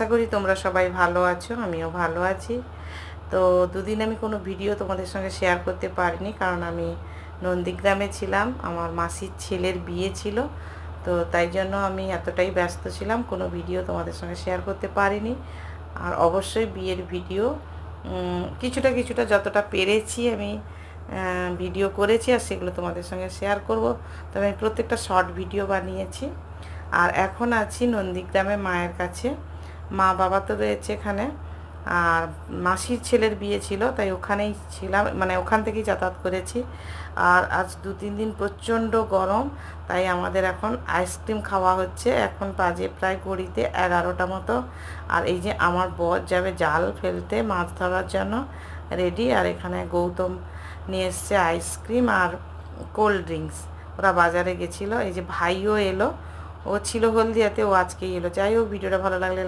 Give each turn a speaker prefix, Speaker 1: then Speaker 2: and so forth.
Speaker 1: আশা করি তোমরা সবাই ভালো আছো, আমিও ভালো আছি। তো দুদিন আমি কোনো ভিডিও তোমাদের সঙ্গে শেয়ার করতে পারিনি, কারণ আমি নন্দীগ্রামে ছিলাম, আমার মাসির ছেলের বিয়ে ছিল। তো তাই জন্য আমি এতটাই ব্যস্ত ছিলাম, কোনো ভিডিও তোমাদের সঙ্গে শেয়ার করতে পারিনি। আর অবশ্যই বিয়ের ভিডিও কিছুটা কিছুটা যতটা পেরেছি আমি ভিডিও করেছি, আর সেগুলো তোমাদের সঙ্গে শেয়ার করব। তবে আমি প্রত্যেকটা শর্ট ভিডিও বানিয়েছি। আর এখন আছি নন্দীগ্রামে মায়ের কাছে, মা বাবা তো রয়েছে এখানে, আর মাসির ছেলের বিয়ে ছিল, তাই ওখানেই ছিলাম, মানে ওখান থেকেই যাতায়াত করেছি। আর আজ 2-3 দিন প্রচণ্ড গরম, তাই আমাদের এখন আইসক্রিম খাওয়া হচ্ছে। এখন বাজে প্রায় ঘড়িতে 11টা মতো। আর এই যে আমার বর যাবে জাল ফেলতে, মাছ ধরার জন্য রেডি। আর এখানে গৌতম নিয়ে এসছে আইসক্রিম আর কোল্ড ড্রিঙ্কস, ওরা বাজারে গেছিলো। এই যে ভাইও এলো, ও ছিল হলদিয়াতে, ও আজকেই এলো। যাই হোক, ভিডিওটা ভালো লাগলে